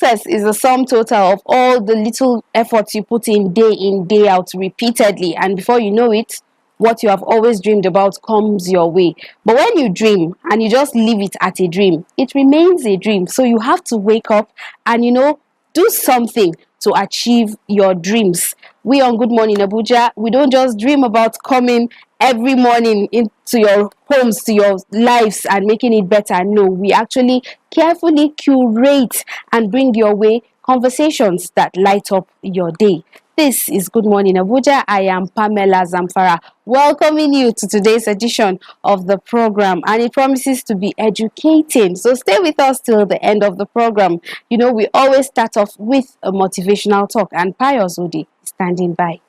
Success is the sum total of all the little efforts you put in, day out, repeatedly, and before you know it, what you have always dreamed about comes your way. But when you dream and you just leave it at a dream, it remains a dream. So you have to wake up and, do something to achieve your dreams. We on Good Morning Abuja, we don't just dream about coming every morning into your homes, to your lives, and making it better. No, we actually carefully curate and bring your way conversations that light up your day. This is Good Morning Abuja. I am Pamela Zamfara, welcoming you to today's edition of the program, and it promises to be educating. So stay with us till the end of the program. We always start off with a motivational talk, and Pius Odi is standing by.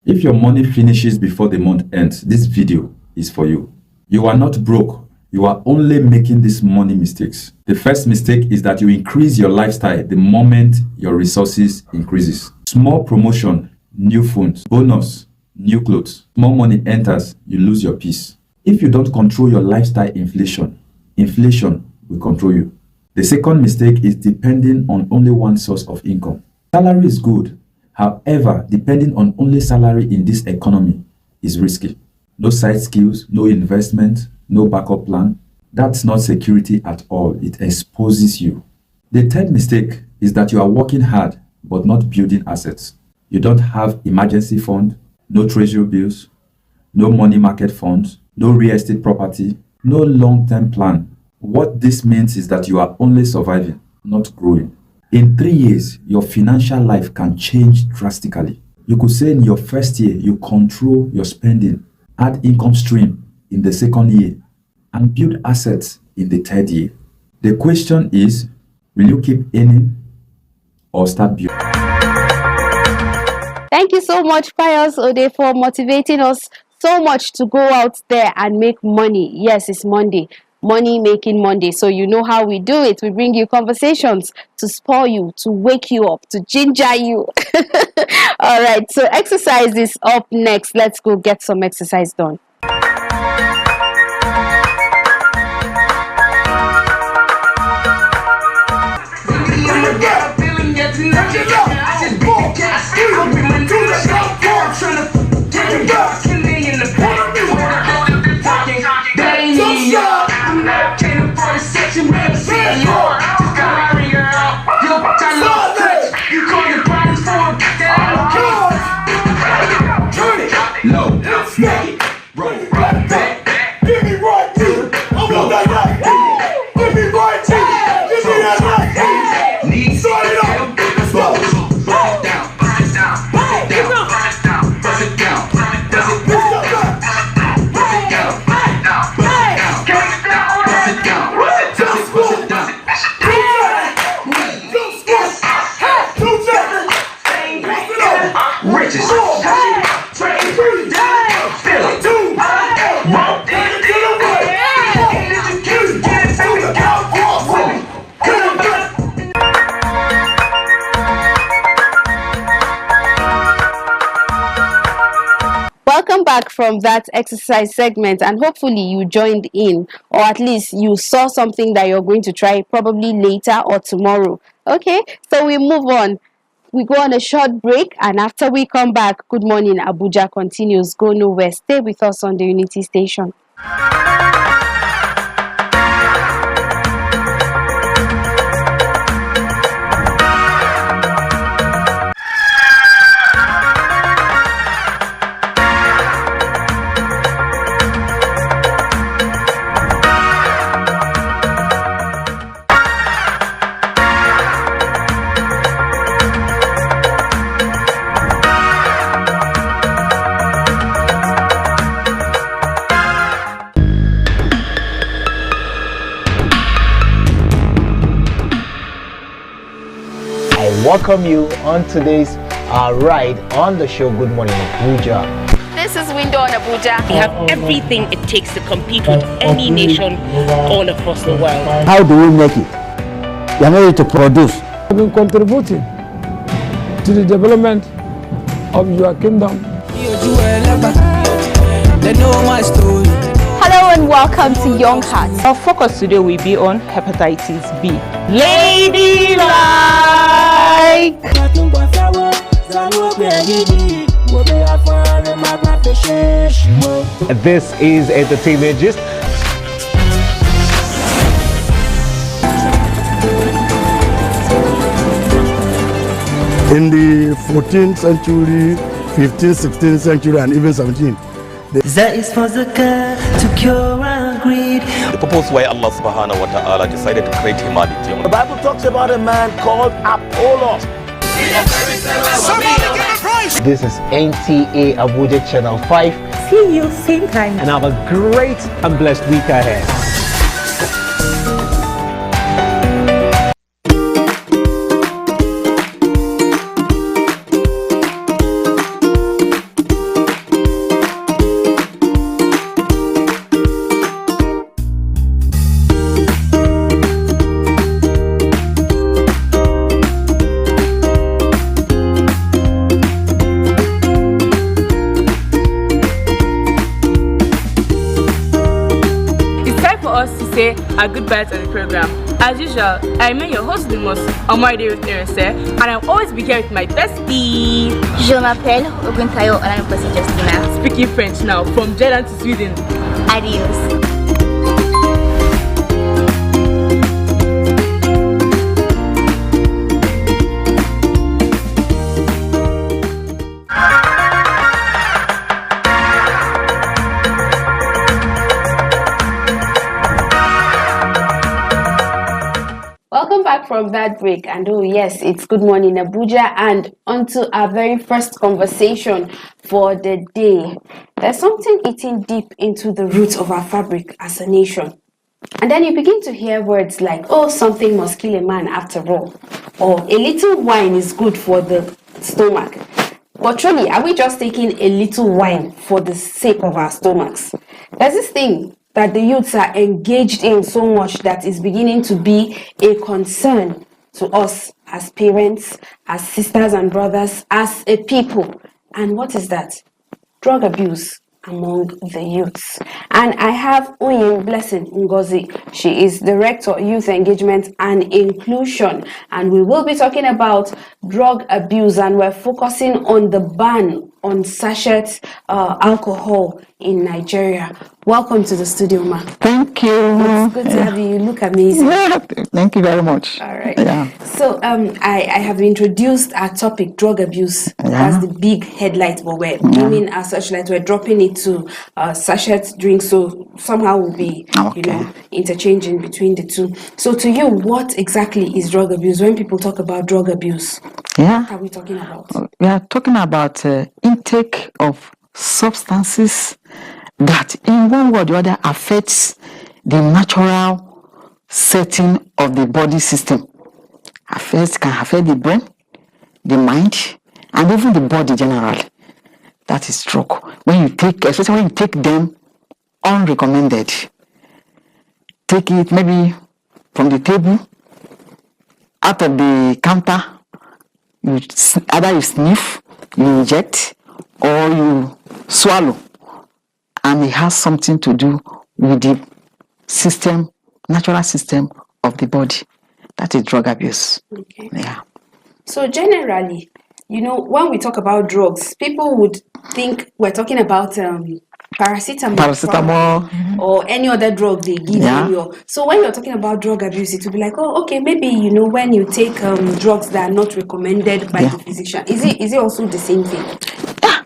If your money finishes before the month ends, this video is for you. You are not broke. You are only making these money mistakes. The first mistake is that you increase your lifestyle the moment your resources increases. Small promotion, new phones, bonus, new clothes. More money enters, you lose your peace. If you don't control your lifestyle inflation will control you. The second mistake is depending on only one source of income. Salary is good. However, depending on only salary in this economy is risky. No side skills, no investment, no backup plan. That's not security at all. It exposes you. The third mistake is that you are working hard but not building assets. You don't have emergency fund, no treasury bills, no money market funds, no real estate property, no long-term plan. What this means is that you are only surviving, not growing. In 3 years, your financial life can change drastically. You could say in your first year, you control your spending, add income stream in the second year, and build assets in the third year. The question is, will you keep earning or start building? Thank you so much, Pius Ode, for motivating us so much to go out there and make money. Yes, it's Monday. Money making Monday. So you know how we do it. We bring you conversations to spur you, to wake you up, to ginger you. All right. So exercise is up next. Let's go get some exercise done. Welcome back from that exercise segment, and hopefully you joined in, or at least you saw something that you're going to try probably later or tomorrow. Okay, so we move on. We go on a short break, and after we come back, Good Morning Abuja continues. Go nowhere. Stay with us on the Unity Station. Welcome you on today's ride on the show Good Morning Abuja. This is Window on Abuja. We have everything it takes to compete with any nation all across the world. How do we make it? We are ready to produce. I've been contributing to the development of your kingdom. Hello and welcome Welcome to Young Hearts. Our focus today will be on hepatitis B. Ladylike! This is Entertainment Gist. In the 14th century, 15th, 16th century, and even 17th. That is for zakah to cure our greed. The purpose why Allah subhanahu wa ta'ala decided to create humanity. The Bible talks about a man called Apollos. This is NTA Abuja Channel 5. See you same time. And have a great and blessed week ahead. Say a goodbye to the program. As usual, I remain your host, the most Omaride with Erese, and I'll always be here with my bestie. Je m'appelle Oguntayo Olaniposi Justina. Speaking French now, from Jordan to Sweden. Adios. Welcome back from that break, and oh yes, it's Good Morning Abuja, and onto our very first conversation for the day. There's something eating deep into the roots of our fabric as a nation. And then you begin to hear words like, oh, something must kill a man after all, or a little wine is good for the stomach. But truly, are we just taking a little wine for the sake of our stomachs? There's this thing that the youths are engaged in so much that is beginning to be a concern to us as parents, as sisters and brothers, as a people. And what is that? Drug abuse among the youths. And I have Oyin Blessing Ngozi. She is Director, Youth Engagement and Inclusion. And we will be talking about drug abuse, and we're focusing on the ban on sachet alcohol in Nigeria. Welcome to the studio, ma. Thank you. It's good to have you. You look amazing. Yeah, thank you very much. All right. Yeah. So I have introduced our topic, drug abuse. That's the big headlight, but we're doing our searchlight. We're dropping it to sachet drinks, so somehow we'll be, interchanging between the two. So to you, what exactly is drug abuse? When people talk about drug abuse, Yeah. what are we talking about? We are talking about intake of substances that in one way or the other affects the natural setting of the body system. Can affect the brain, the mind, and even the body generally. That is drug. When you take, especially when you take them unrecommended, take it maybe from the table, out of the counter, either you sniff, you inject, or you swallow, and it has something to do with the system, natural system of the body. That is drug abuse. Okay. Yeah. So generally, when we talk about drugs, people would think we're talking about paracetamol or any other drug they give you. So when you're talking about drug abuse, it will be like, oh, okay, maybe when you take drugs that are not recommended by the physician. Is it also the same thing? Yeah.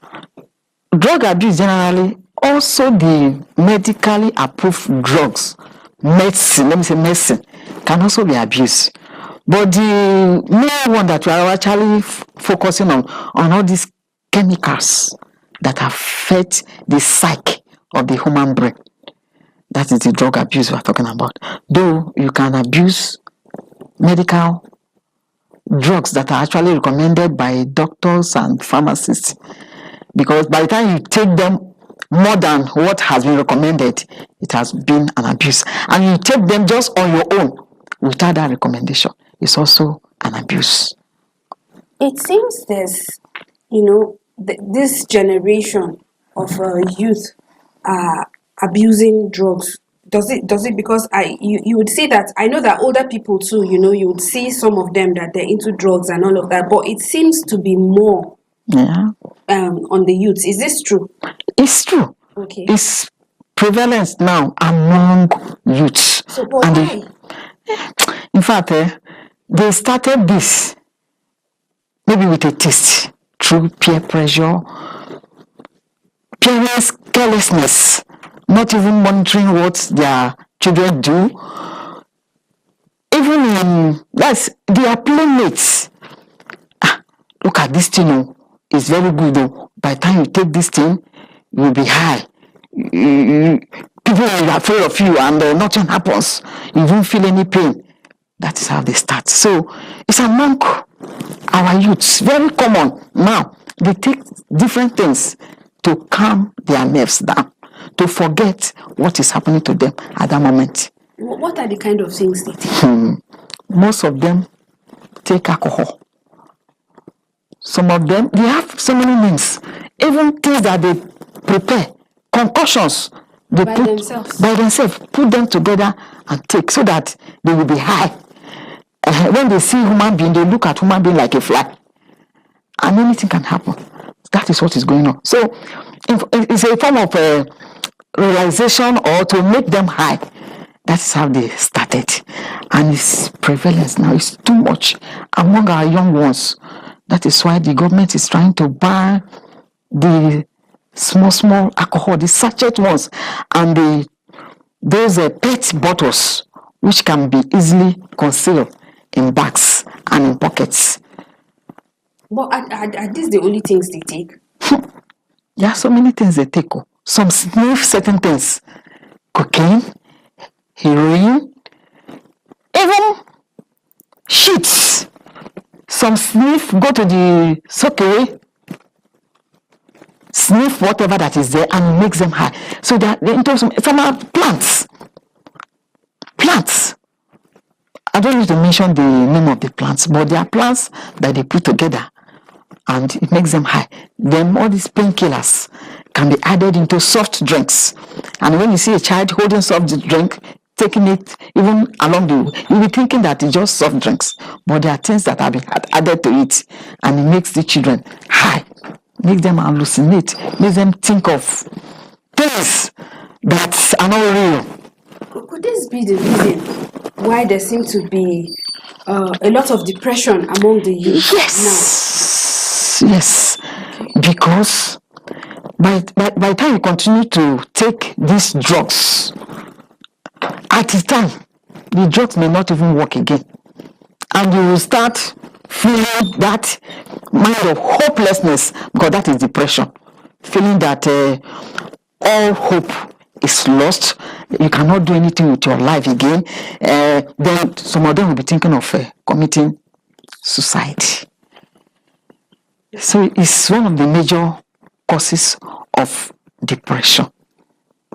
Drug abuse generally, also the medically approved drugs, medicine can also be abused. But the main one that we are actually focusing on all these chemicals that affect the psyche of the human brain. That is the drug abuse we are talking about. Though you can abuse medical drugs that are actually recommended by doctors and pharmacists, because by the time you take them more than what has been recommended, it has been an abuse. And you take them just on your own without that recommendation, it's also an abuse. It seems there's, this generation of youth are abusing drugs does it because you would see that I know that older people too, you would see some of them that they're into drugs and all of that, but it seems to be more on the youths. Is this true? It's true. Okay. It's prevalence now among youths. So why? In fact, they started this maybe with a taste through peer pressure, parents' carelessness, not even monitoring what their children do. Even in their playmates. Look at this thing, it's very good though. By the time you take this thing, you'll be high. People are afraid of you and nothing happens. You don't feel any pain. That is how they start. So it's among our youths, very common now. They take different things to calm their nerves down, to forget what is happening to them at that moment. What are the kind of things they take? Most of them take alcohol. Some of them, they have so many names. Even things that they prepare, concoctions, they by themselves, put them together and take so that they will be high. When they see human being, they look at human being like a fly. And anything can happen. That is what is going on. So it's a form of realization or to make them high. That's how they started. And its prevalence now is too much among our young ones. That is why the government is trying to ban the small alcohol, the sachet ones, and those PET bottles, which can be easily concealed in bags and in pockets. But are these the only things they take? There are so many things they take. Some sniff certain things. Cocaine, heroin, even sheets. Some sniff, go to the soakaway, sniff whatever that is there and makes them high. So they're into some are plants. Plants. I don't need to mention the name of the plants, but they are plants that they put together and it makes them high. Then all these painkillers can be added into soft drinks. And when you see a child holding soft drink, taking it even along the way, you'll be thinking that it's just soft drinks. But there are things that have been added to it and it makes the children high, makes them hallucinate, makes them think of things that are not real. Could this be the reason why there seems to be a lot of depression among the youth now? Yes. Because by the time you continue to take these drugs, at the time, the drugs may not even work again. And you will start feeling that mind of hopelessness, because that is depression. Feeling that all hope is lost. You cannot do anything with your life again. Then some of them will be thinking of committing suicide. So it's one of the major causes of depression.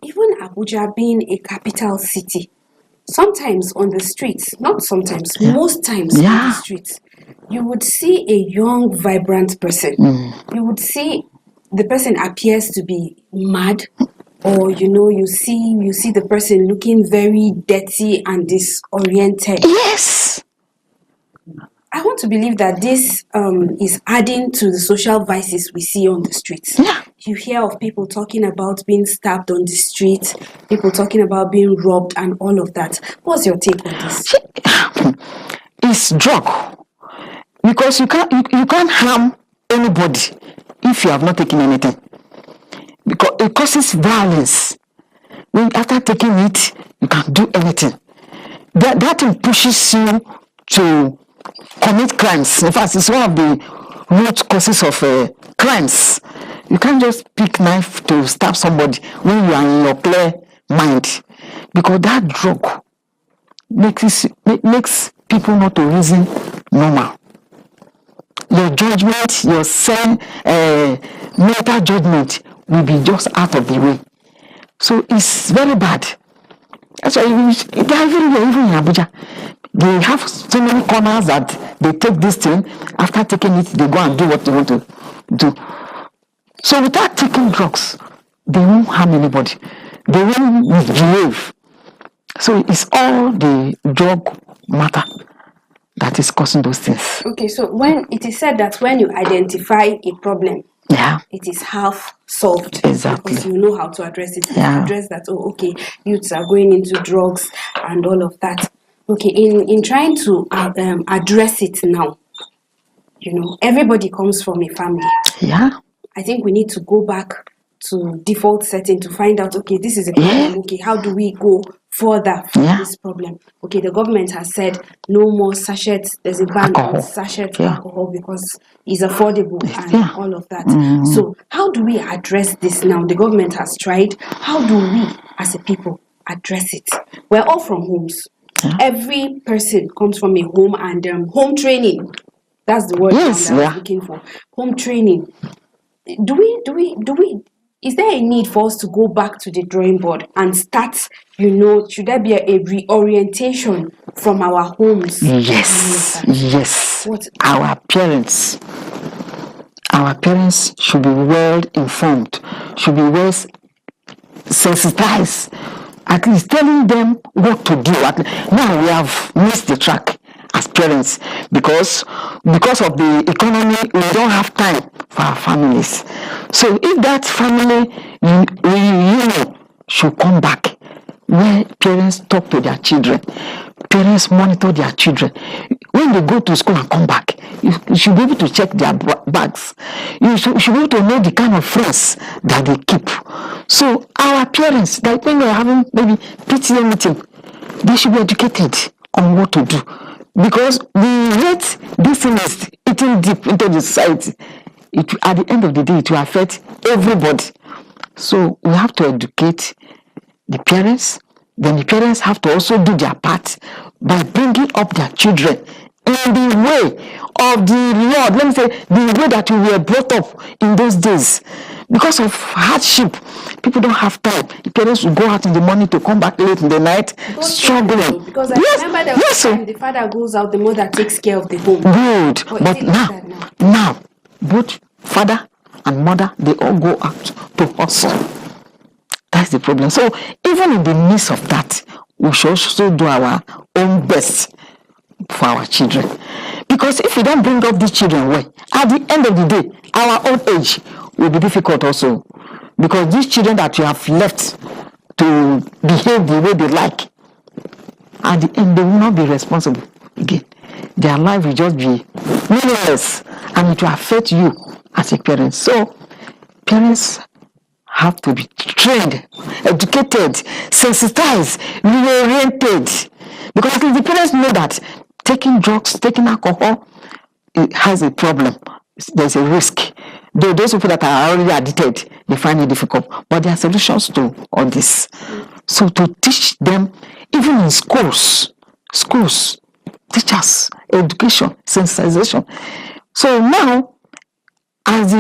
Even Abuja being a capital city, sometimes on the streets, not sometimes, most times on the streets, you would see a young, vibrant person. You would see the person appears to be mad, or you see the person looking very dirty and disoriented. Yes. I want to believe that this is adding to the social vices we see on the streets. Yeah. You hear of people talking about being stabbed on the street, people talking about being robbed and all of that. What's your take on this? It's drug. Because you can't harm anybody if you have not taken anything. Because it causes violence. When after taking it, you can do anything. That thing pushes you to commit crimes. In fact, it's one of the root causes of crimes. You can't just pick knife to stab somebody when you are in your clear mind, because that drug makes people not to reason normal. Your judgment, your mental judgment will be just out of the way. So it's very bad. That's why they are everywhere, even in Abuja. They have so many corners that they take this thing. After taking it, they go and do what they want to do. So without taking drugs, they won't harm anybody. They won't misbehave. So it's all the drug matter that is causing those things. Okay, so when it is said that when you identify a problem, it is half solved. Exactly. Because you know how to address it. Yeah. Address that, okay, youths are going into drugs and all of that. Okay, in trying to address it now, everybody comes from a family. Yeah. I think we need to go back to default setting to find out, okay, this is a problem. Okay, how do we go further from this problem? Okay, the government has said no more sachets. There's a ban on sachet alcohol because it's affordable and all of that. So how do we address this now? The government has tried. How do we, as a people, address it? We're all from homes. Every person comes from a home, and home training. That's the word that I was looking for. Home training. Do we? Is there a need for us to go back to the drawing board and start? Should there be a reorientation from our homes? Yes. What? Our parents should be well informed, should be well sensitized, at least telling them what to do. Now we have missed the track as parents because of the economy. We don't have time for our families. So if that family reunion should come back, where parents talk to their children, parents monitor their children. When they go to school and come back, you should be able to check their bags. You should be able to know the kind of friends that they keep. So our parents, like when they're having maybe PTA meeting, they should be educated on what to do. Because the rate this thing is eating deep into the society, at the end of the day, it will affect everybody. So we have to educate the parents. Then the parents have to also do their part by bringing up their children in the way of the Lord. Let me say, the way that we were brought up in those days. Because of hardship, people don't have time. The parents will go out in the morning to come back late in the night, struggling. Because I remember there was time the father goes out, the mother takes care of the home. Good. But now, both father and mother, they all go out to hustle. That's the problem. So even in the midst of that, we should also do our own best for our children. Because if we don't bring up these children well, at the end of the day, our old age will be difficult also. Because these children that you have left to behave the way they like, at the end they will not be responsible again. Their life will just be meaningless, and it will affect you as a parent. So parents have to be trained, educated, sensitized, reoriented. Because at least the parents know that taking drugs, taking alcohol, it has a problem. There's a risk. Though those people that are already addicted, they find it difficult. But there are solutions to all this. So to teach them, even in schools, teachers, education, sensitization. So now, as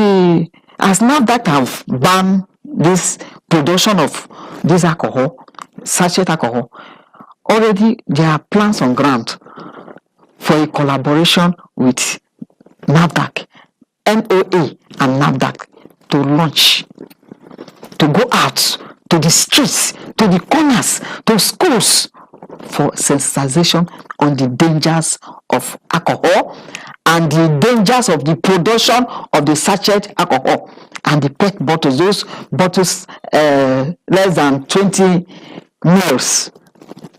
now that have banned this production of this alcohol, sachet alcohol, already there are plans on ground for a collaboration with NAFDAC, NOA and NAFDAC to launch, to go out to the streets, to the corners, to schools for sensitization on the dangers of alcohol and the dangers of the production of the sachet alcohol and the PET bottles, those bottles less than 20 mils.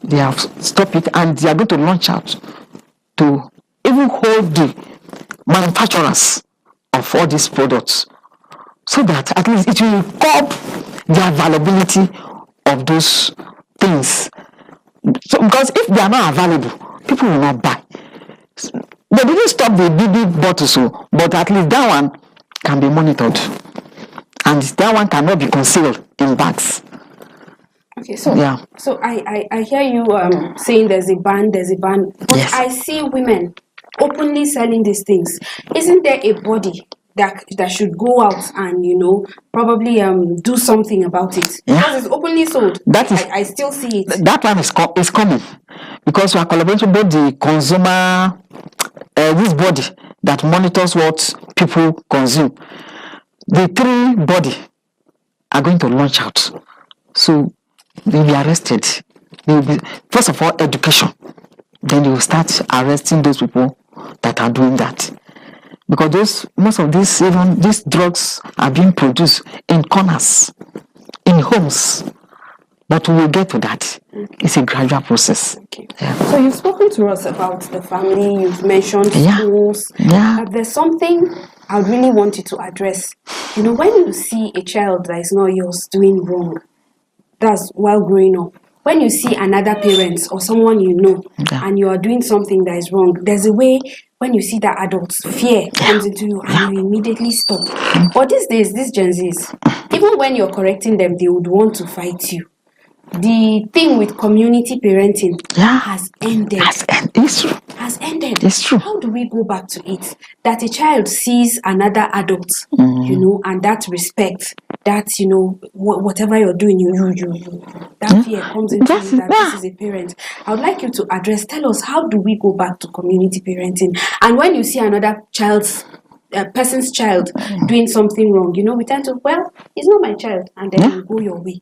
They have stopped it, and they are going to launch out to even hold the manufacturers of all these products, so that at least it will curb the availability of those things. So, because if they are not available, people will not buy. They didn't stop the big bottles, but at least that one can be monitored, and that one cannot be concealed in bags. Okay, so I hear you saying there's a ban, but yes. I see women openly selling these things. Isn't there a body that should go out and probably do something about it? Yeah. Because it's openly sold. I still see it. That one is coming, because we are collaborating with the consumer, this body that monitors what people consume. The three body are going to launch out, so they'll be arrested They will be, first of all, education. Then they will start arresting those people that are doing that. Because most of these drugs are being produced in corners, in homes. But we will get to that. Okay. It's a gradual process. Okay. Yeah. So you've spoken to us about the family, you've mentioned schools. Yeah. But there's something I really want you to address. You know, when you see a child that is not yours doing wrong, that's while growing up. When you see another parent or someone you know and you are doing something that is wrong, there's a way when you see that adult, fear comes into you and you immediately stop. But these days, these Gen Zs, even when you're correcting them, they would want to fight you. The thing with community parenting has ended. It's true. Has ended. It's true. How do we go back to it? That a child sees another adult, you know, and that respect, that, you know, whatever you're doing, that fear comes into you that this is a parent. I would like you to address, tell us, how do we go back to community parenting? And when you see another person's child doing something wrong, you know, we tend to, well, it's not my child, and then you go your way.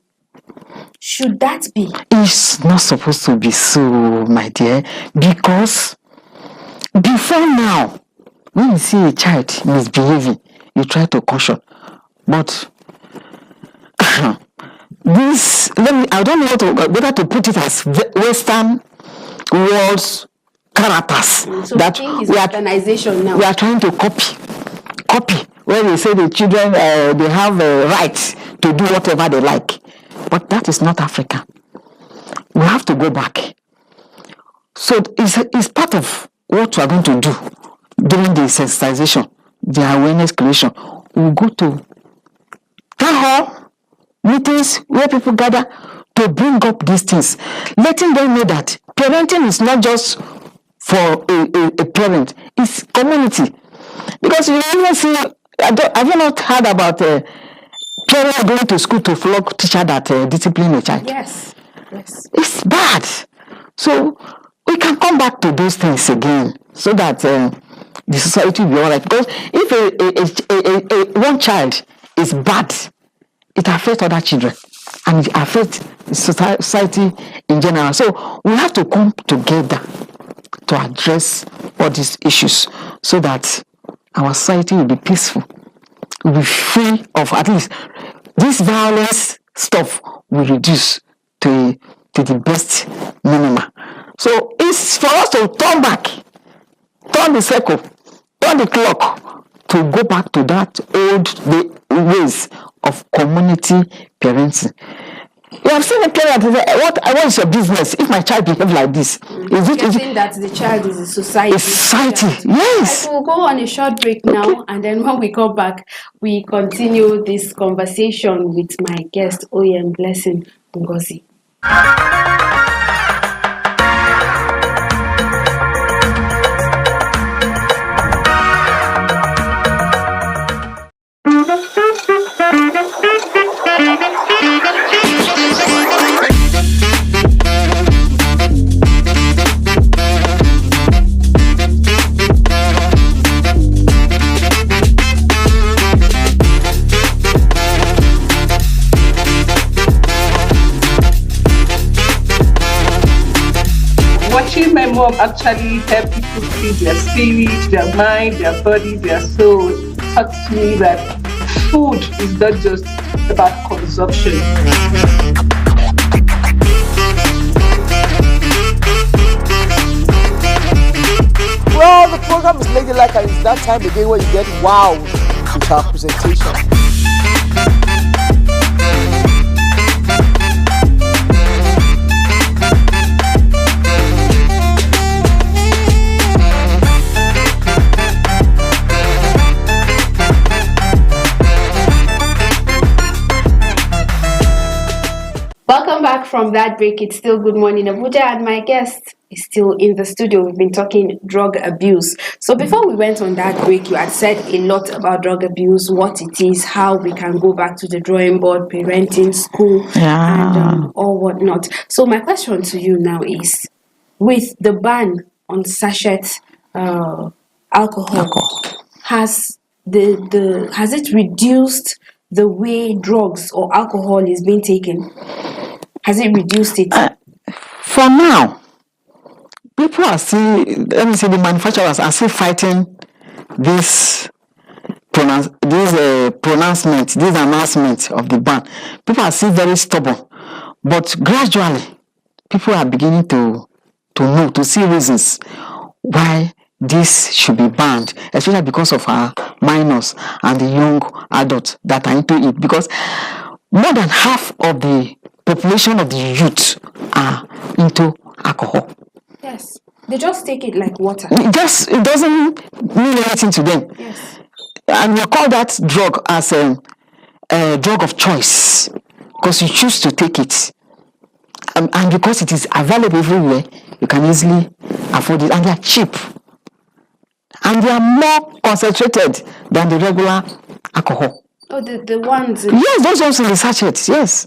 Should that be? It's not supposed to be so, my dear, because before now, when you see a child misbehaving, you try to caution. But this, I don't know whether to put it as Western world's characters. So that think westernization now. We are trying to copy, where they say the children, they have a right to do whatever they like. But that is not Africa. We have to go back. So it's part of what we are going to do during the sensitization, the awareness creation. We'll go to town hall meetings where people gather to bring up these things, letting them know that parenting is not just for a parent, it's community. Because you even see, have you not heard about parents going to school to flog teacher that discipline a child? Yes. It's bad. So we can come back to those things again so that the society will be all right. Because if one child is bad, it affects other children and it affects society in general. So we have to come together to address all these issues so that our society will be peaceful. We'll be free of, at least this violence stuff will reduce to the best minimum. So it's for us to turn back, turn the circle, turn the clock to go back to that old ways of community parenting. You have seen a parent say, what is your business if my child behave like this? Is it that the child is a society? A society, yes. We'll go on a short break now, and then when we come back, we continue this conversation with my guest, Oyem Blessing Ngozi. Watching my mom actually help people feed their spirit, their mind, their body, their soul taught me that food is not just about consumption. Well, the program is ladylike and it's that time again where you get wowed with our presentation. Welcome back from that break. It's still Good Morning Abuja, and my guest is still in the studio. We've been talking drug abuse. So before we went on that break, you had said a lot about drug abuse, what it is, how we can go back to the drawing board, parenting, school, and all whatnot. So my question to you now is, with the ban on sachet alcohol, has it reduced the way drugs or alcohol is being taken? Has it reduced it? for now, people are still, let me say, the manufacturers are still fighting this pronouncement, this announcement of the ban. People are still very stubborn, but gradually, people are beginning to know, to see reasons why this should be banned, especially because of our minors and the young adults that are into it. Because more than half of the population of the youth are into alcohol. Yes, they just take it like water. It doesn't mean anything to them. Yes. And we call that drug as a drug of choice, because you choose to take it. And because it is available everywhere, you can easily afford it, and they are cheap. And they are more concentrated than the regular alcohol. Oh, the ones. Yes, those ones in the sachets, yes.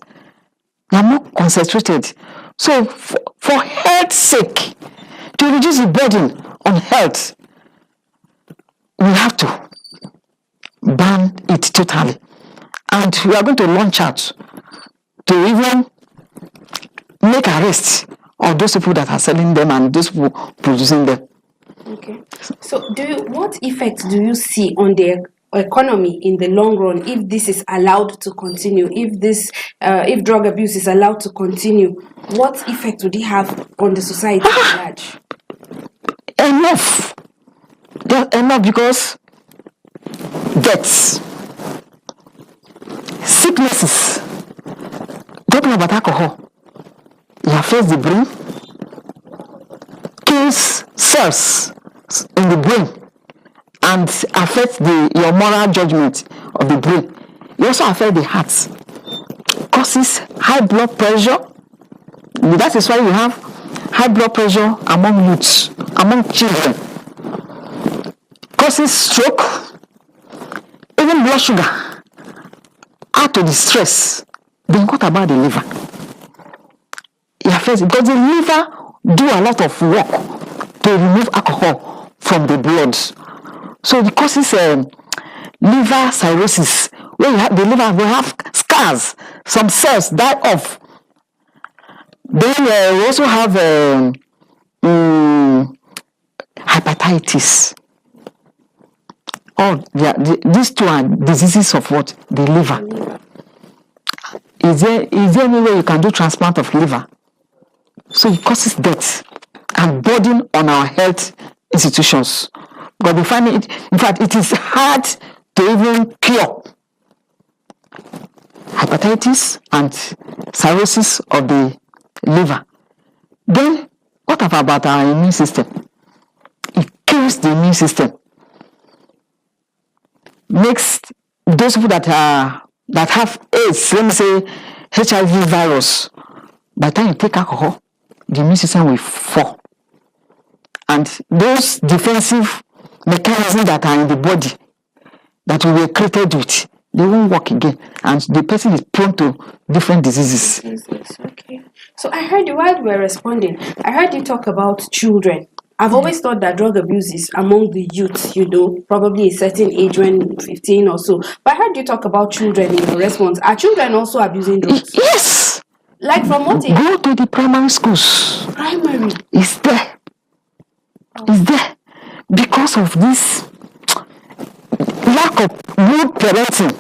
They are more concentrated. So, for health's sake, to reduce the burden on health, we have to ban it totally. And we are going to launch out to even make arrests of those people that are selling them and those people producing them. Okay. So, what effect do you see on the economy in the long run if this is allowed to continue? If drug abuse is allowed to continue, what effect would it have on the society at large? Enough, because deaths, sicknesses, talking about alcohol, it affects the brain, kills cells in the brain, and affects your moral judgment of the brain. It also affects the heart, causes high blood pressure. That is why we have high blood pressure among youths, among children, causes stroke, even blood sugar. Add to the stress. Then what about the liver? It affects, because the liver do a lot of work to remove alcohol from the blood. So it causes liver cirrhosis. When you have the liver will have scars. Some cells die off. Then we also have hepatitis. These two are diseases of what? The liver. Is there any way you can do transplant of liver? So it causes death and burden on our health institutions. But we find it, in fact, it is hard to even cure hepatitis and cirrhosis of the liver. Then, what about our immune system? It kills the immune system. Makes those people that have AIDS, let me say HIV virus, by the time you take alcohol, the immune system will fall. And those defensive mechanisms that are in the body that we were created with, they won't work again. And the person is prone to different diseases. Okay. So I heard you, while you were responding, I heard you talk about children. I've always thought that drug abuse is among the youth, probably a certain age, when 15 or so. But I heard you talk about children in your response. Are children also abusing drugs? Yes. Like from what age? Go to the primary schools. Primary? It's there. It's there. Because of this lack of good parenting.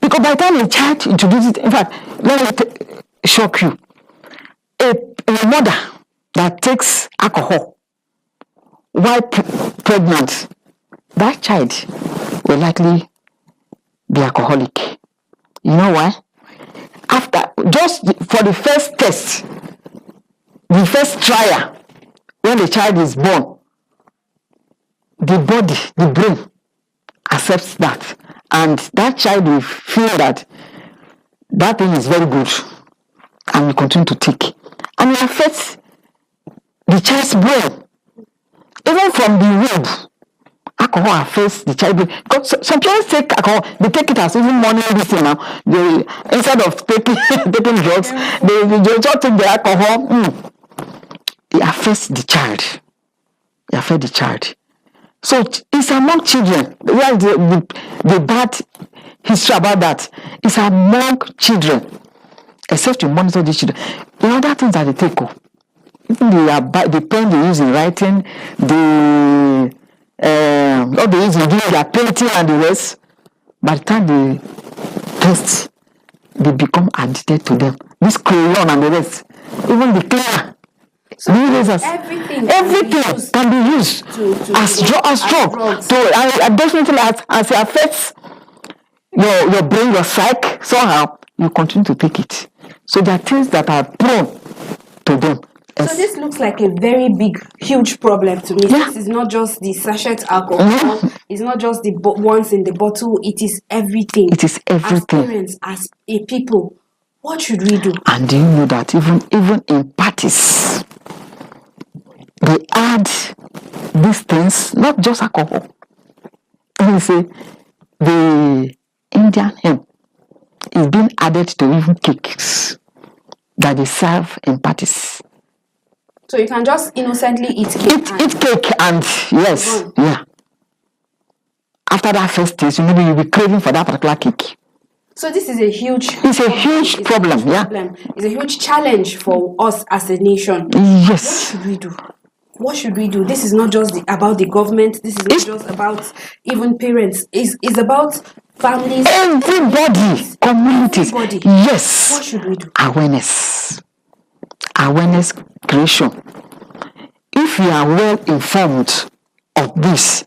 Because by the time a child introduces it, in fact, let me shock you. A mother that takes alcohol while pregnant, that child will likely be alcoholic. You know why? Just for the first test, the first trial, when the child is born, the body, the brain accepts that, and that child will feel that thing is very good, and will continue to take. And it affects the child's brain. Even from the womb, alcohol affects the child brain. Because some parents take alcohol, they take it as even morning medicine now. Instead of taking drugs, they just take the alcohol. It affects the child. It affects the child. So it's among children. Where the bad history about that is among children. except you monitor the children. The other things that they take, even the pen they use in writing, what they use in doing their painting and the rest, by the time they test, they become addicted to them. This crayon and the rest, even the cleaner, so everything can be used as drugs. And definitely as it affects your brain, your psyche, somehow you continue to take it. So there are things that are prone to them. So this looks like a very big, huge problem to me. Yeah. This is not just the sachet alcohol. It's not just the ones in the bottle. It is everything. It is everything. As parents, as a people, what should we do? And do you know that even in parties, they add these things, not just alcohol. Let me say, the Indian hemp is being added to even cakes that they serve in parties. So you can just innocently eat cake. Eat cake and yes, yeah. After that first taste, maybe you'll be craving for that particular cake. So this is a huge. It's a huge problem. It's a huge challenge for us as a nation. Yes. What should we do? What should we do? This is not just about the government. This is not just about even parents. It's about families. Everybody, communities. Everybody. Yes. What should we do? Awareness creation. If we are well informed of this,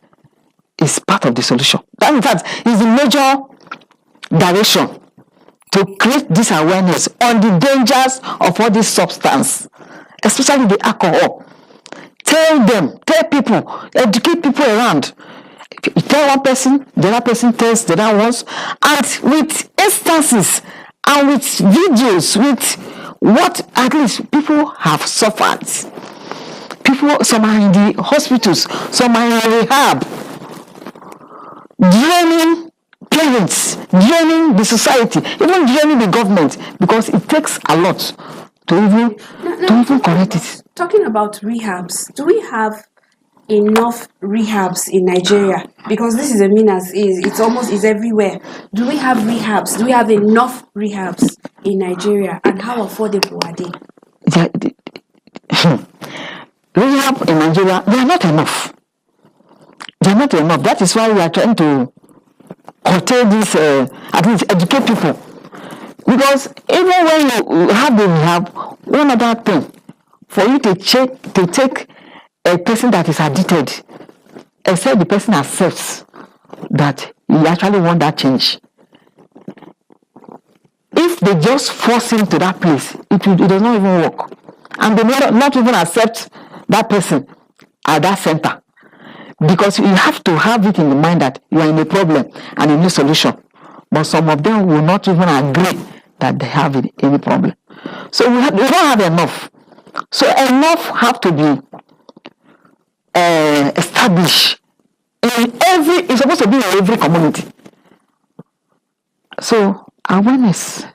is part of the solution. That in fact is the major direction to create this awareness on the dangers of all this substance, especially the alcohol. Tell people, educate people around. You tell one person, the other person tells the other ones, and with instances and with videos, with what at least people have suffered. People, some are in the hospitals, some are in rehab, draining parents, draining the society, even draining the government, because it takes a lot to even correct it. Talking about rehabs, do we have enough rehabs in Nigeria? Because this is a menace. It's almost everywhere. Do we have rehabs? Do we have enough rehabs in Nigeria? And how affordable are they? Rehab in Nigeria, they are not enough. They are not enough. That is why we are trying to curtail this, at least educate people. Because even when you have the rehab, one other thing, for you to take a person that is addicted, except the person accepts that you actually want that change. If they just force him to that place, it does not even work. And they not even accept that person at that center. Because you have to have it in the mind that you are in a problem and you need a solution. But some of them will not even agree that they have any problem. So we don't have enough. So enough have to be established it's supposed to be in every community. So awareness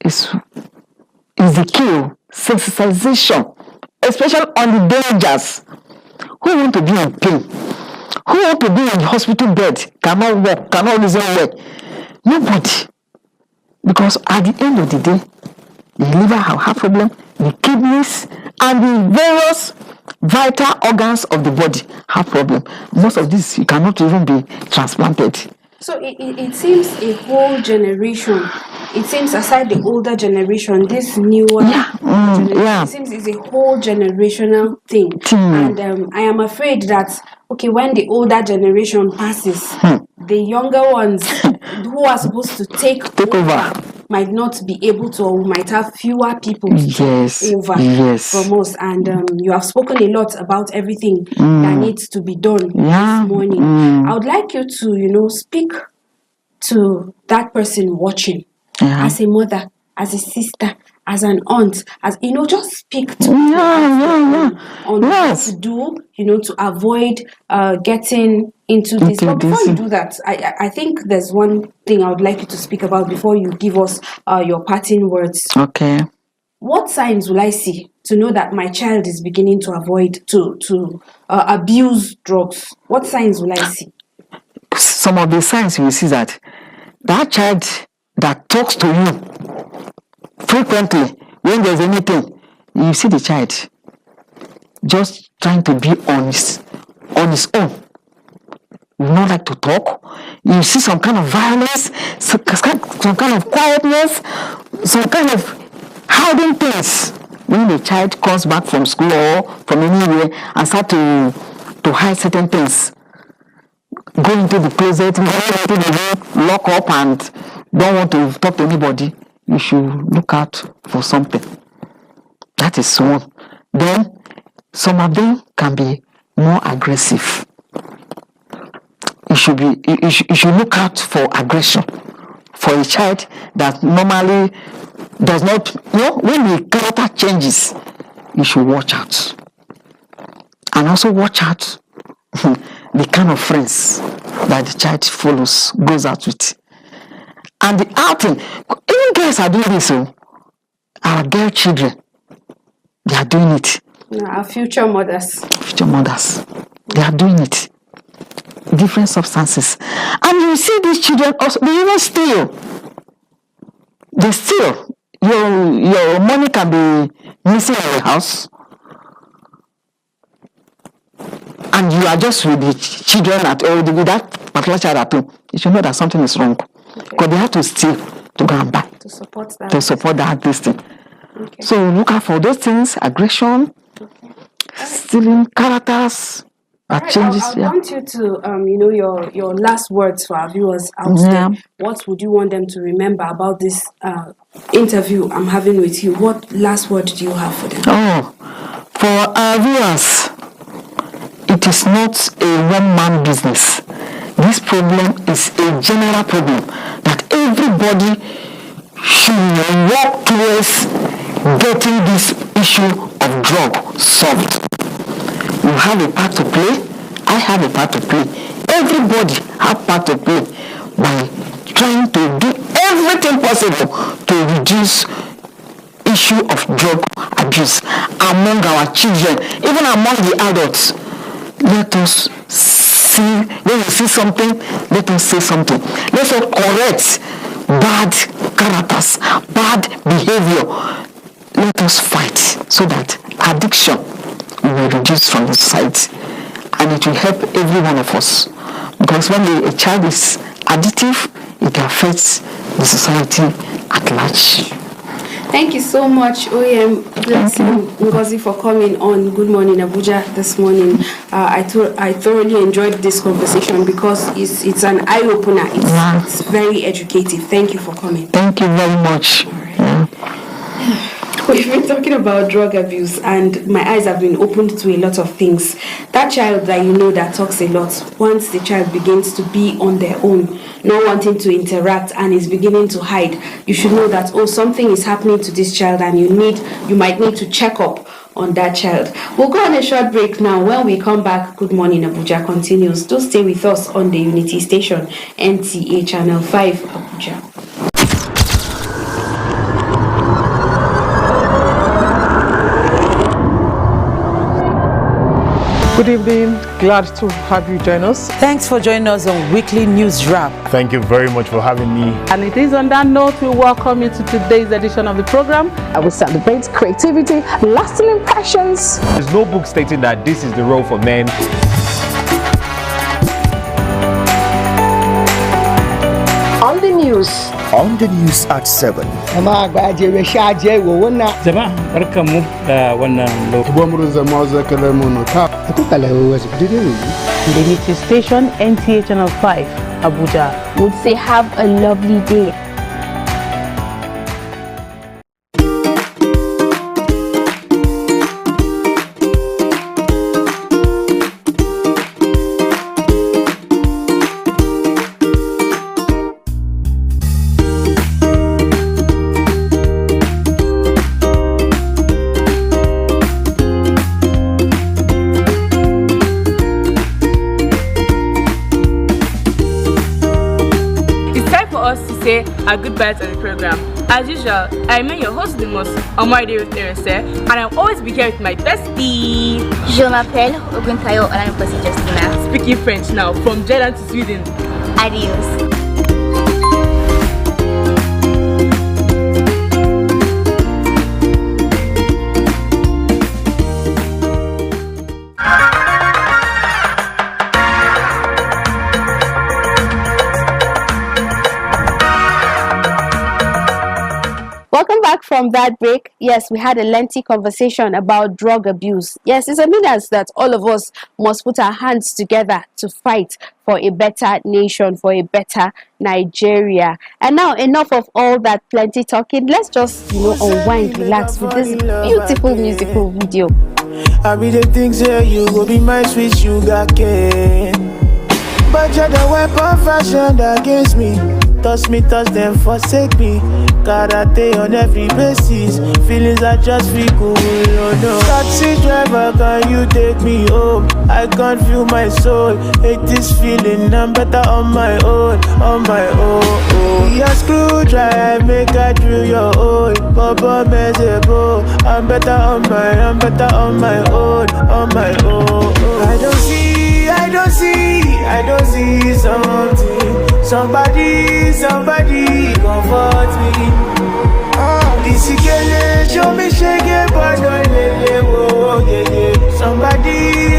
is the key. Sensitization, especially on the dangers. Who want to be in pain? Who want to be in the hospital bed? Cannot walk, cannot reason well. Nobody. Because at the end of the day, the liver have problem, the kidneys, and the various vital organs of the body have problem. Most of this you cannot even be transplanted. So it seems a whole generation. It seems aside the older generation, this newer generation, it seems it's a whole generational thing. And I am afraid that when the older generation passes, the younger ones who are supposed to take over might not be able to, or might have fewer people to take over from us. And you have spoken a lot about everything that needs to be done this morning. I would like you to, speak to that person watching, as a mother, as a sister, as an aunt, as just speak to on what to do, to avoid getting into this. But before you do that, I think there's one thing I would like you to speak about before you give us your parting words. Okay. What signs will I see to know that my child is beginning to avoid to abuse drugs? What signs will I see? Some of the signs you will see that child that talks to you frequently, when there's anything, you see the child just trying to be on his own. You not like to talk. You see some kind of violence, some kind of quietness, some kind of hiding things. When the child comes back from school or from anywhere and start to hide certain things, go into the closet, go into the room, lock up and don't want to talk to anybody, you should look out for something. That is one. Then some of them can be more aggressive. You should look out for aggression for a child that normally does not, when the character changes, you should watch out. And also watch out the kind of friends that the child follows, goes out with. And the outing, even girls are doing this, our girl children, they are doing it. Our future mothers. They are doing it. Different substances. And you see these children also, they even steal. They steal. Your money can be missing in your house. And you are just with the children with that particular child at home. You should know that something is wrong. Because they have to steal to go and buy. To support that this thing. Okay. So look out for those things, aggression, stealing characters. Right, I want you to, your last words for our viewers out there. What would you want them to remember about this interview I'm having with you? What last word do you have for them? For our viewers, it is not a one-man business. This problem is a general problem that everybody should work towards getting this issue of drug solved. You have a part to play. I have a part to play. Everybody have part to play by trying to do everything possible to reduce issue of drug abuse among our children, even among the adults. Let us see, when we see something, let us say something. Let us correct bad characters, bad behavior. Let us fight so that addiction will reduce from the society, and it will help every one of us. Because when a child is addictive, it affects the society at large. Thank you so much, OEM Ngozi, for coming on Good Morning Abuja this morning. I thoroughly enjoyed this conversation because it's an eye-opener. It's very educative. Thank you for coming. Thank you very much. We've been talking about drug abuse, and my eyes have been opened to a lot of things. That child that talks a lot, once the child begins to be on their own, not wanting to interact and is beginning to hide, you should know that something is happening to this child, and you might need to check up on that child. We'll go on a short break now. When we come back, Good Morning Abuja continues. Do stay with us on the Unity Station, NTA Channel 5 Abuja. Good evening, glad to have you join us. Thanks for joining us on Weekly News Wrap. Thank you very much for having me. And it is on that note we welcome you to today's edition of the program. I will celebrate creativity, lasting impressions. There's no book stating that this is the role for men. On the news. On the news at 7. The Unity Station, NTA Channel 5, Abuja. Would say have a lovely day. Our goodbye to the program. As usual, I remain your host, the most Almighty with Erese, and I'll always be here with my bestie. Je m'appelle Oguntayo and I'm Justina. Speaking French now, from Jordan to Sweden. Adios. from that break, yes, we had a lengthy conversation about drug abuse. Yes, it's a menace that all of us must put our hands together to fight for a better nation, for a better Nigeria. And now, enough of all that plenty talking. Let's just, unwind, relax with this beautiful musical video. I be the things here, you go be my sweet sugar cane. But you're the weapon fashioned against me. Touch them, forsake me. Karate on every basis. Feelings are just fickle, oh no. Taxi driver, can you take me home? I can't feel my soul. Hate this feeling, I'm better on my own, on my own. Be a screwdriver, make I drill your hole. Papa Mezebo, I'm better on my own, on my own. I don't see something. Somebody comfort me. This girl show me shake but don't let go. Somebody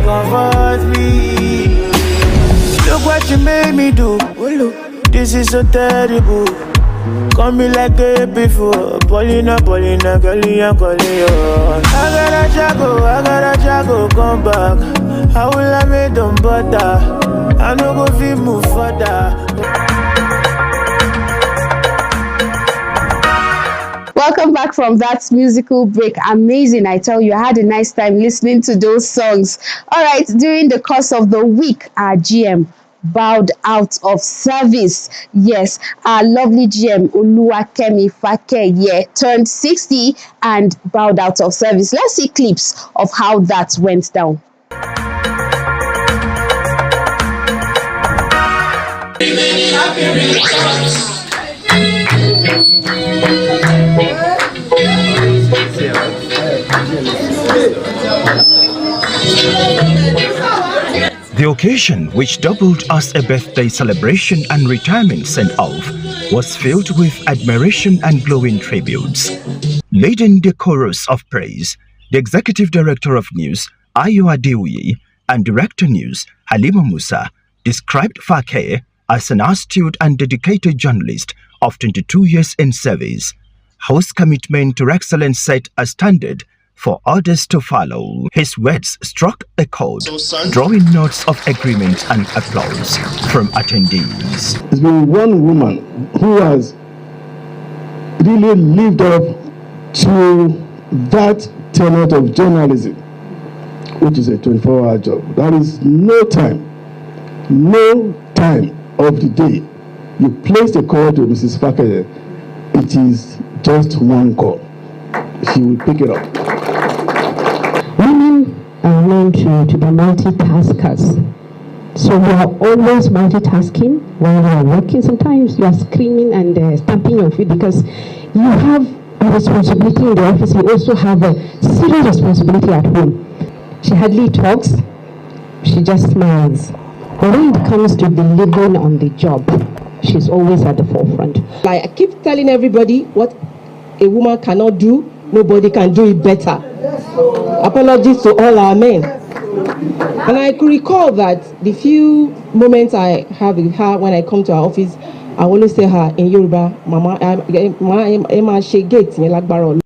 comfort me. Look what you made me do. This is so terrible. Call me like a before. Paulina, girlie, I'm calling you. I gotta jago, come back. How will I make them butter? I no go fit move further. Welcome back from that musical break. Amazing, I tell you, I had a nice time listening to those songs. All right, during the course of the week, our GM bowed out of service. Yes, our lovely GM Oluwakemi Fakeye turned 60 and bowed out of service. Let's see clips of how that went down. The occasion, which doubled as a birthday celebration and retirement send-off, was filled with admiration and glowing tributes. Leading the chorus of praise, the Executive Director of News, Ayo Adeoye, and Director News, Halima Musa, described Fakeye as an astute and dedicated journalist of 22 years in service, whose commitment to excellence set a standard for others to follow. His words struck a chord, drawing notes of agreement and applause from attendees. There's been one woman who has really lived up to that tenet of journalism, which is a 24-hour job. That is no time of the day you place the call to Mrs. Fakeye, it is just one call. She will pick it up. Women are known to be multitaskers. So we are always multitasking while we are working. Sometimes you are screaming and stamping your feet because you have a responsibility in the office. You also have a serious responsibility at home. She hardly talks. She just smiles. But when it comes to delivering on the job, she's always at the forefront. Like I keep telling everybody, what a woman cannot do, nobody can do it better. Apologies to all our men. And I could recall that the few moments I have with her when I come to her office, I always say her in Yoruba, Mama,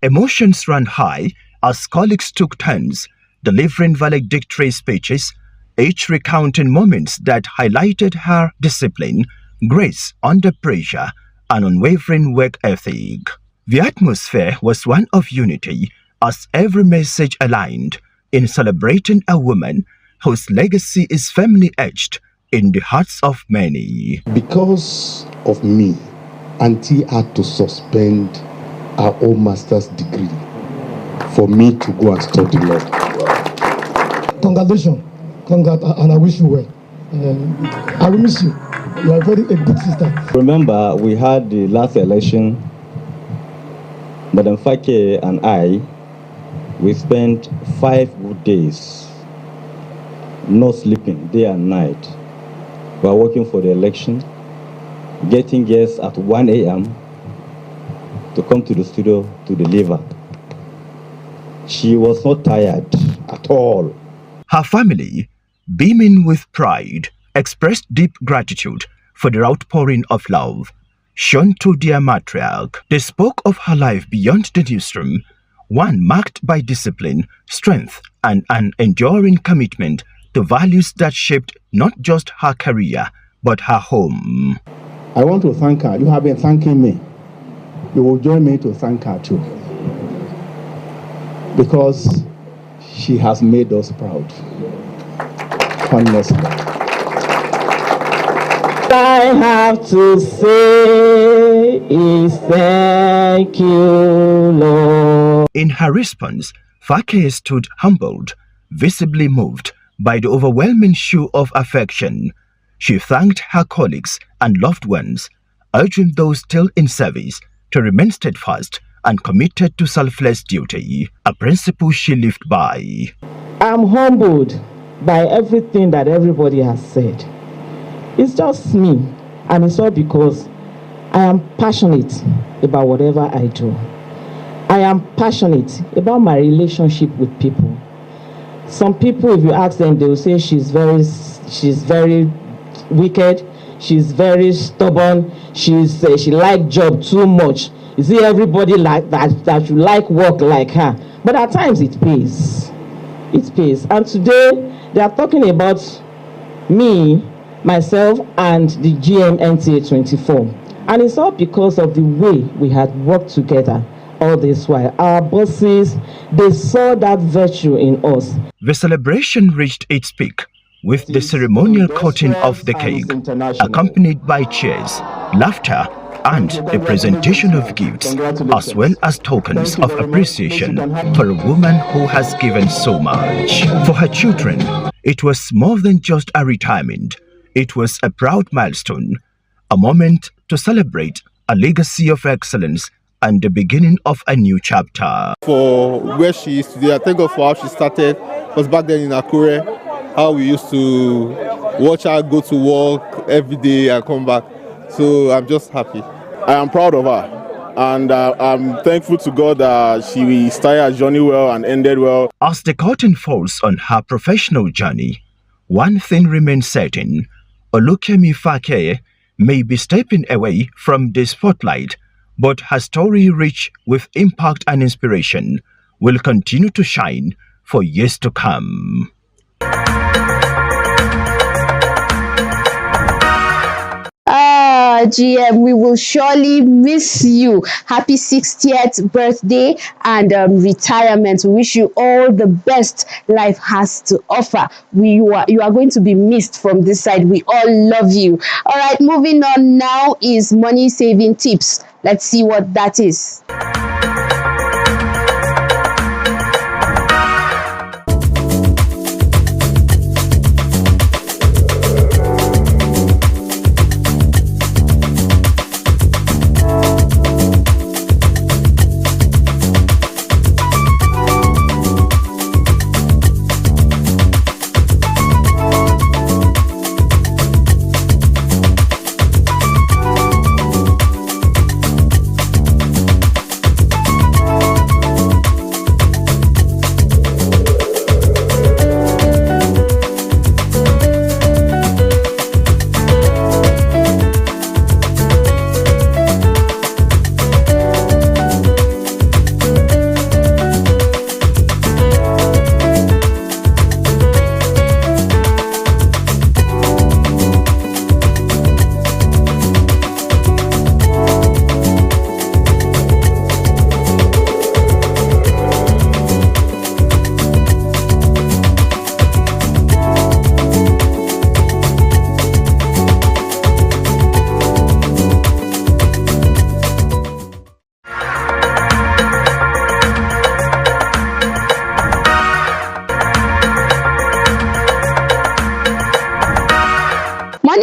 Emotions ran high as colleagues took turns delivering valedictory speeches, each recounting moments that highlighted her discipline, grace under pressure, and unwavering work ethic. The atmosphere was one of unity as every message aligned in celebrating a woman whose legacy is firmly etched in the hearts of many. Because of me, Auntie had to suspend her own master's degree for me to go and study law. Congratulations. And I wish you well. I will miss you. You are a good sister. Remember, we had the last election. Madam Fakeye and I, we spent 5 good days, not sleeping day and night. We were working for the election, getting guests at 1 a.m. to come to the studio to deliver. She was not tired at all. Her family, beaming with pride, expressed deep gratitude for the outpouring of love. shone to their matriarch. They spoke of her life beyond the newsroom, one marked by discipline, strength, and an enduring commitment to values that shaped not just her career, but her home. I want to thank her. You have been thanking me. You will join me to thank her too. Because she has made us proud. Honestly. I have to say is thank you, Lord. In her response, Fake stood humbled, visibly moved by the overwhelming show of affection. She thanked her colleagues and loved ones, urging those still in service to remain steadfast and committed to selfless duty, a principle she lived by. I'm humbled by everything that everybody has said. It's just me, and it's all because I am passionate about whatever I do. I am passionate about my relationship with people. Some people, if you ask them, they will say she's very wicked, she's very stubborn, she like job too much. You see, everybody like that you like work like her. But at times it pays. It pays. And today they are talking about me, myself, and the GMNTA 24. And it's all because of the way we had worked together all this while. Our bosses, they saw that virtue in us. The celebration reached its peak with the ceremonial cutting of the cake, accompanied by cheers, laughter, and the presentation of gifts, as well as tokens of appreciation for a woman who has given so much. For her children, it was more than just a retirement. It was a proud milestone, a moment to celebrate a legacy of excellence and the beginning of a new chapter. For where she is today, I thank God for how she started. Because back then in Akure, how we used to watch her go to work every day and come back. So I'm just happy. I am proud of her, and I'm thankful to God that she started her journey well and ended well. As the curtain falls on her professional journey, one thing remains certain: Olukemi Fake may be stepping away from the spotlight, but her story, rich with impact and inspiration, will continue to shine for years to come. GM, we will surely miss you. Happy 60th birthday and retirement. We wish you all the best life has to offer. You are going to be missed from this side. We all love you. All right, moving on now is money saving tips. Let's see what that is.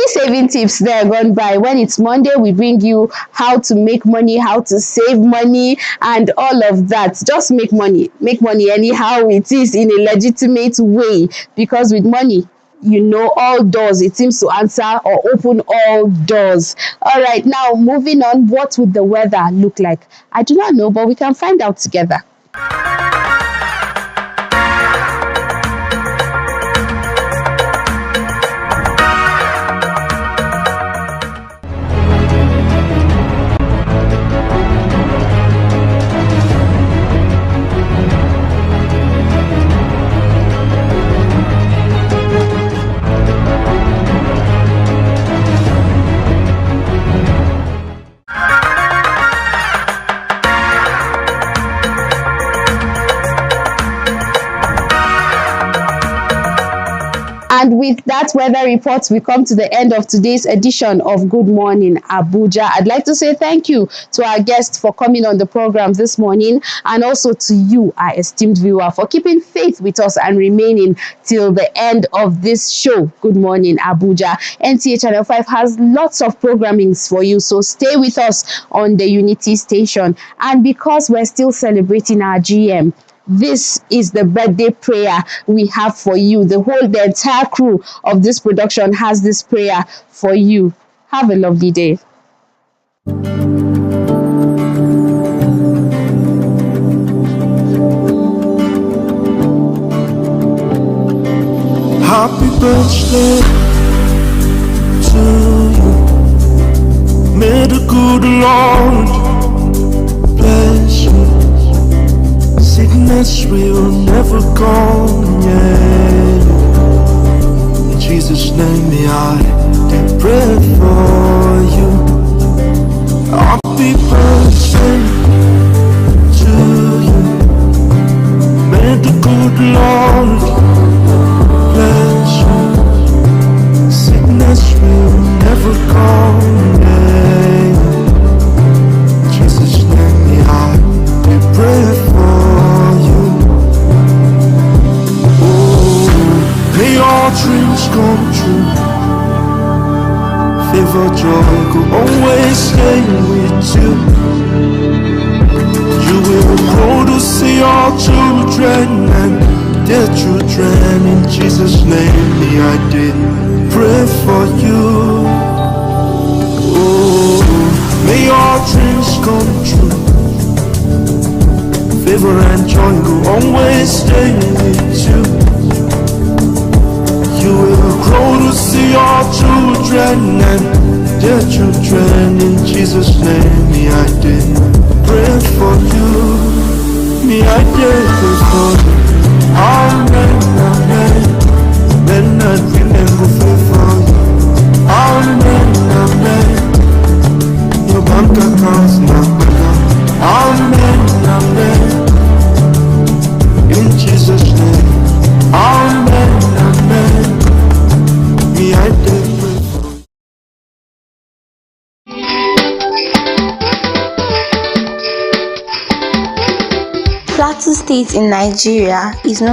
Saving tips there gone by. When it's Monday, we bring you how to make money, how to save money, and all of that. Just make money anyhow it is, in a legitimate way, because with money, you know, all doors, it seems to answer or open all doors. All right, now moving on, what would the weather look like? I do not know, but we can find out together. And with that weather report, we come to the end of today's edition of Good Morning Abuja. I'd like to say thank you to our guests for coming on the program this morning, and also to you, our esteemed viewer, for keeping faith with us and remaining till the end of this show, Good Morning Abuja. NTA Channel 5 has lots of programmings for you, so stay with us on the Unity station. And because we're still celebrating our GM, this is the birthday prayer we have for you. The entire crew of this production has this prayer for you. Have a lovely day. Happy birthday to you. May the good Lord bless you. Sickness will never come again. In Jesus' name, may I pray for you. Happy birthday to you. May the good Lord bless you. Sickness will never come again. In Jesus' name, may I pray for you. Oh, may your dreams come true. Favor, joy, will always stay with you. You will grow to see your children and their children. In Jesus' name, may I did pray for you. Oh, may your dreams come true. Favor and joy will always stay with you. You will grow to see your children and their children. In Jesus' name, may I did pray for you. May I did pray for you. Amen, amen. Then I remember pray for you. Amen, amen. Your bank account's not better. Amen, amen. In Jesus' name. Amen, amen. Me I did pray for you. Plateau State in Nigeria is known